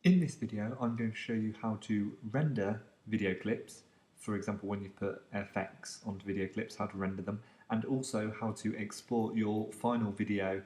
In this video, I'm going to show you how to render video clips. For example, when you put effects onto video clips, how to render them, and also how to export your final video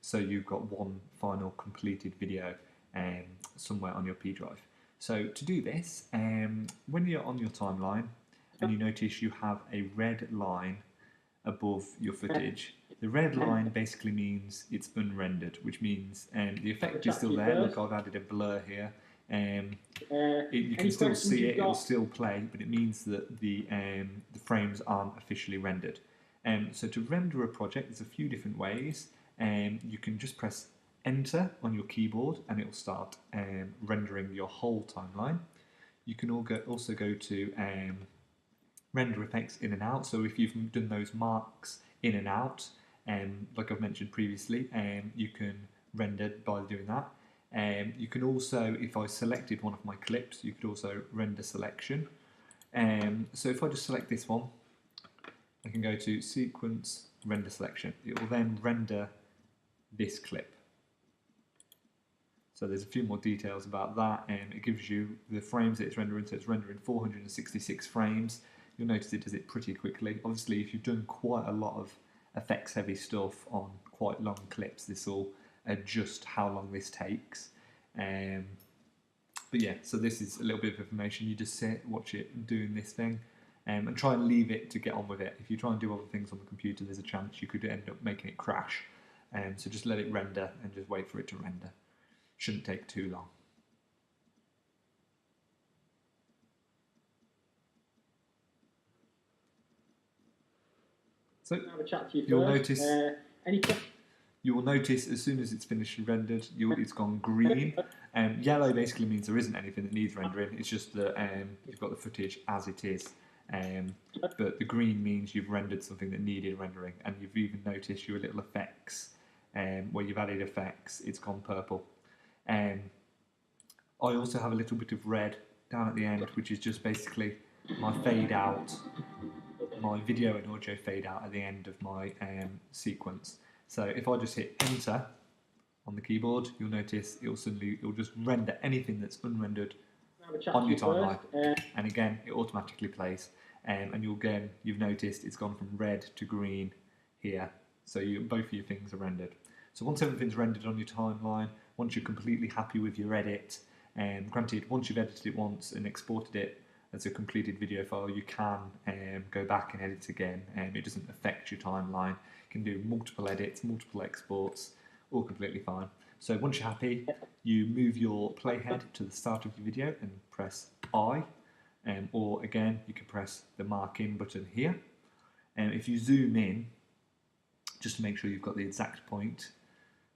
so you've got one final completed video um, somewhere on your P drive. So to do this, when you're on your timeline and you notice you have a red line above your footage. The red line basically means it's unrendered, which means the effect is still there. Look, I've added a blur here. You can still see it, it will still play, but it means that the frames aren't officially rendered. So to render a project, there's a few different ways. You can just press Enter on your keyboard and it will start rendering your whole timeline. You can also go to render effects in and out. So if you've done those marks in and out, like I've mentioned previously, you can render by doing that. You can also, if I selected one of my clips, you could also render selection. So if I just select this one, I can go to sequence, render selection. It will then render this clip. So there's a few more details about that, and it gives you the frames that it's rendering. So it's rendering 466 frames. You'll notice it does it pretty quickly. Obviously, if you've done quite a lot of effects heavy stuff on quite long clips, this will adjust how long this takes. But yeah, so this is a little bit of information. You just sit, watch it doing this thing, and try and leave it to get on with it. If you try and do other things on the computer, there's a chance you could end up making it crash. So just let it render and just wait for it to render. Shouldn't take too long. So you'll notice you will notice as soon as it's finished and rendered, it's gone green. Yellow basically means there isn't anything that needs rendering. It's just that you've got the footage as it is. But the green means you've rendered something that needed rendering, and you've even noticed your little effects where you've added effects. It's gone purple. I also have a little bit of red down at the end, which is just basically my fade out, my video and audio fade out at the end of my sequence. So if I just hit enter on the keyboard, you'll notice it'll just render anything that's unrendered on your timeline, and again it automatically plays. And you've noticed it's gone from red to green here. So both of your things are rendered. So once everything's rendered on your timeline, once you're completely happy with your edit, granted, once you've edited it once and exported it as a completed video file, you can go back and edit again. It doesn't affect your timeline. You can do multiple edits, multiple exports, all completely fine. So once you're happy, you move your playhead to the start of your video and press I, or again, you can press the mark in button here. If you zoom in, just to make sure you've got the exact point,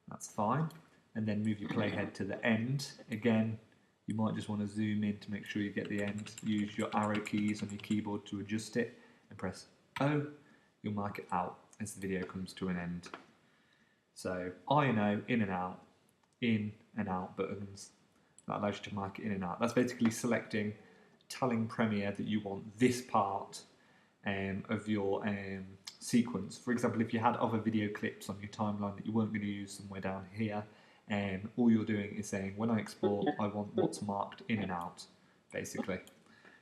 that's fine. And then move your playhead to the end. Again, you might just want to zoom in to make sure you get the end. Use your arrow keys on your keyboard to adjust it and press O. You'll mark it out as the video comes to an end. So I and O, in and out buttons. That allows you to mark it in and out. That's basically selecting, telling Premiere that you want this part of your sequence. For example, if you had other video clips on your timeline that you weren't going to use somewhere down here, all you're doing is saying, when I export, I want what's marked in and out, basically.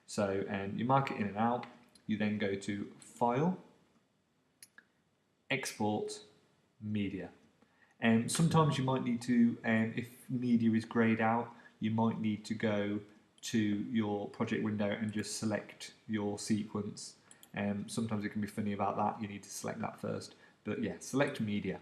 So you mark it in and out, you then go to File, Export, Media. Sometimes you might need to, if media is greyed out, you might need to go to your project window and just select your sequence. Sometimes it can be funny about that, you need to select that first. But yeah, select media.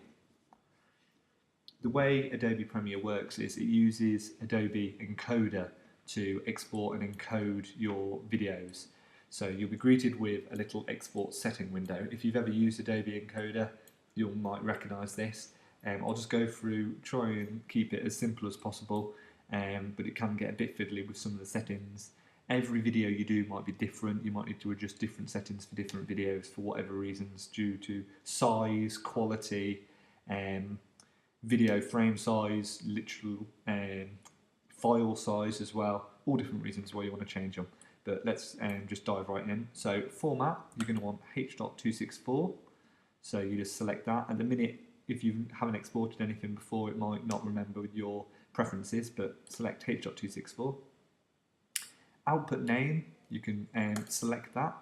The way Adobe Premiere works is it uses Adobe Encoder to export and encode your videos. So you'll be greeted with a little export setting window. If you've ever used Adobe Encoder, you might recognise this. I'll just go through, try and keep it as simple as possible, but it can get a bit fiddly with some of the settings. Every video you do might be different. You might need to adjust different settings for different videos for whatever reasons, due to size, quality, video frame size, literal file size as well. All different reasons why you want to change them. But let's just dive right in. So format, you're going to want H.264. So you just select that. At the minute, if you haven't exported anything before, it might not remember your preferences, but select H.264. Output name, you can select that.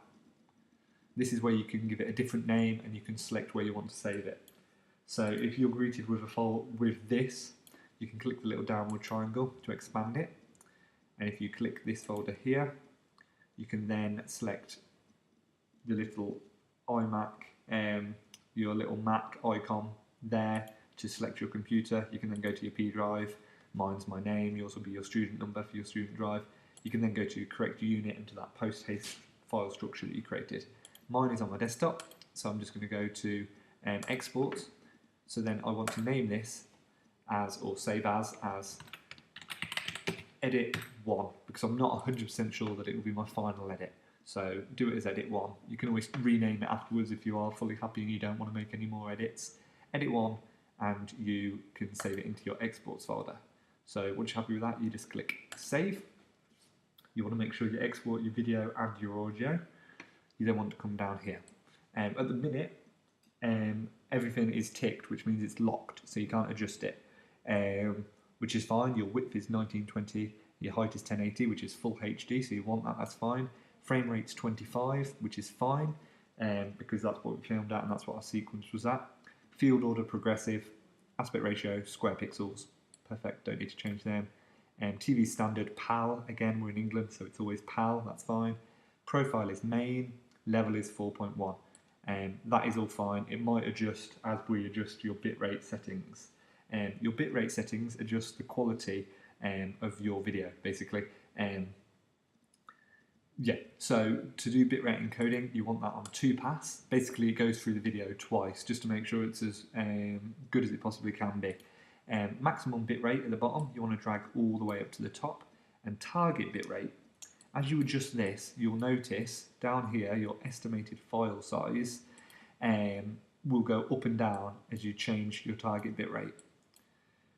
This is where you can give it a different name and you can select where you want to save it. So if you're greeted with a file with this, you can click the little downward triangle to expand it. And if you click this folder here, you can then select the little iMac, your little Mac icon there to select your computer. You can then go to your P drive. Mine's my name, yours will be your student number for your student drive. You can then go to correct unit into that post-haste file structure that you created. Mine is on my desktop, so I'm just going to go to export. So then I want to name this as, or save as edit 1, because I'm not 100% sure that it will be my final edit. So do it as edit 1. You can always rename it afterwards if you are fully happy and you don't want to make any more edits. Edit 1, and you can save it into your exports folder. So once you're happy with that, you just click save. You want to make sure you export your video and your audio. You then want to come down here. At the minute, everything is ticked, which means it's locked, so you can't adjust it, which is fine. Your width is 1920, your height is 1080, which is full HD, so you want that, that's fine. Frame rate's 25, which is fine, because that's what we filmed at and that's what our sequence was at. Field order progressive, aspect ratio, square pixels, perfect, don't need to change them. TV standard PAL, again we're in England so it's always PAL, that's fine. Profile is main, level is 4.1. That is all fine. It might adjust as we adjust your bitrate settings. Your bitrate settings adjust the quality of your video, basically. Yeah, so to do bitrate encoding, you want that on 2 pass. Basically, it goes through the video twice, just to make sure it's as good as it possibly can be. Maximum bitrate at the bottom, you want to drag all the way up to the top. And target bitrate, as you adjust this, you'll notice down here your estimated file size will go up and down as you change your target bitrate.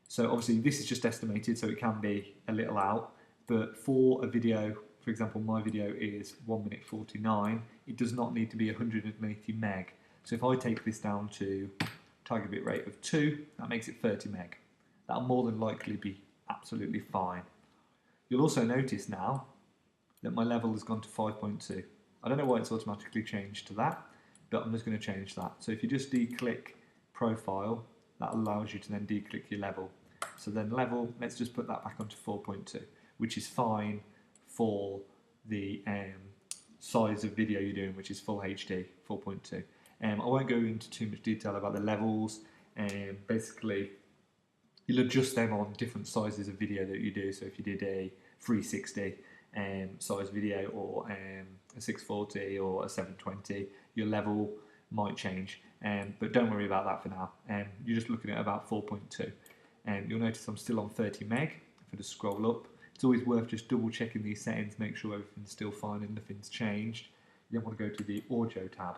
So obviously this is just estimated, so it can be a little out, but for a video, for example my video is 1 minute 49, it does not need to be 180 meg. So if I take this down to target bitrate of 2, that makes it 30 meg. That'll more than likely be absolutely fine. You'll also notice now that my level has gone to 5.2. I don't know why it's automatically changed to that, but I'm just going to change that. So if you just de-click profile, that allows you to then de-click your level. So then level, let's just put that back onto 4.2, which is fine for the size of video you're doing, which is full HD, 4.2. I won't go into too much detail about the levels. Basically, you'll adjust them on different sizes of video that you do. So if you did a 360 size video or a 640 or a 720, your level might change. But don't worry about that for now. You're just looking at about 4.2. You'll notice I'm still on 30 meg. If I just scroll up, it's always worth just double checking these settings, make sure everything's still fine and nothing's changed. You then want to go to the audio tab.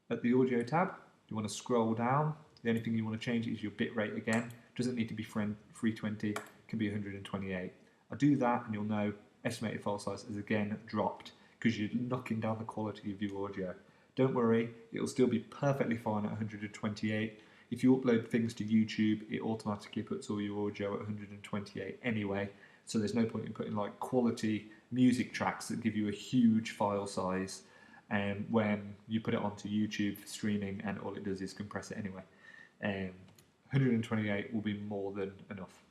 At the audio tab, you want to scroll down. The only thing you want to change is your bitrate again. Doesn't need to be 320, it can be 128. I'll do that and you'll know estimated file size has again dropped because you're knocking down the quality of your audio. Don't worry, it'll still be perfectly fine at 128. If you upload things to YouTube, it automatically puts all your audio at 128 anyway, so there's no point in putting like quality music tracks that give you a huge file size when you put it onto YouTube for streaming and all it does is compress it anyway. 128 will be more than enough.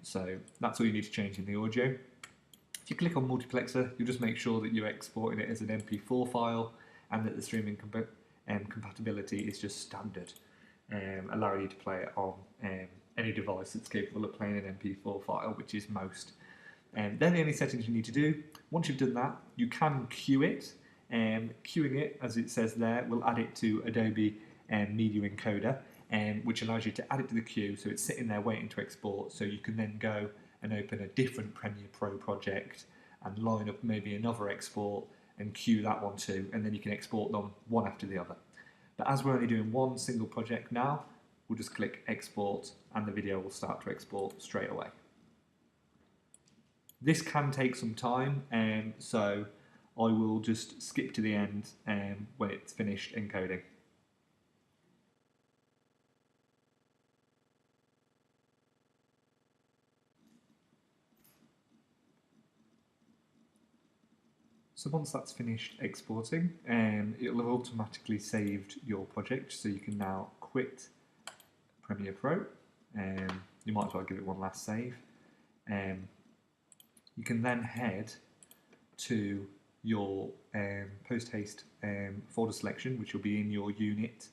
So that's all you need to change in the audio. If you click on multiplexer, you'll just make sure that you're exporting it as an MP4 file and that the streaming compatibility is just standard, allowing you to play it on any device that's capable of playing an MP4 file, which is most. Then the only settings you need to do, once you've done that, you can queue it. Queuing it, as it says there, will add it to Adobe Media Encoder, which allows you to add it to the queue, so it's sitting there waiting to export, so you can then go and open a different Premiere Pro project and line up maybe another export and queue that one too, and then you can export them one after the other. But as we're only doing one single project now, we'll just click export and the video will start to export straight away. This can take some time, so I will just skip to the end when it's finished encoding. So once that's finished exporting, it'll have automatically saved your project, so you can now quit Premiere Pro. You might as well give it one last save. You can then head to your post-haste folder selection, which will be in your unit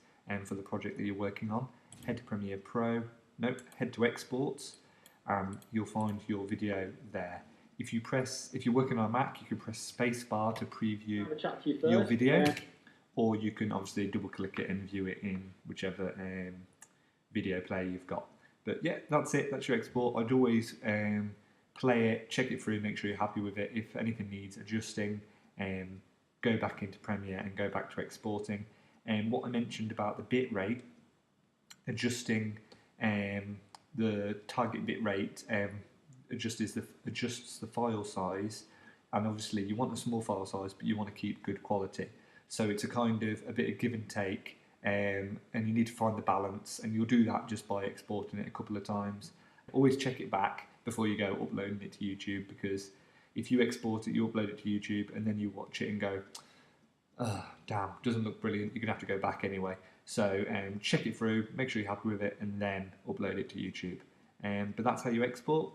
for the project that you're working on. Head to Premiere Pro, head to Exports, you'll find your video there. If you're working on a Mac, you can press spacebar to preview your video, or you can obviously double click it and view it in whichever video player you've got. But yeah, that's it, that's your export. I'd always play it, check it through, make sure you're happy with it. If anything needs adjusting, go back into Premiere and go back to exporting. And what I mentioned about the bit rate, adjusting the target bit rate adjusts the file size, and obviously you want a small file size, but you want to keep good quality. So it's a kind of a bit of give and take, and you need to find the balance, and you'll do that just by exporting it a couple of times. Always check it back before you go uploading it to YouTube, because if you export it, you upload it to YouTube, and then you watch it and go, oh, damn, doesn't look brilliant, you're going to have to go back anyway. So check it through, make sure you're happy with it, and then upload it to YouTube. But that's how you export.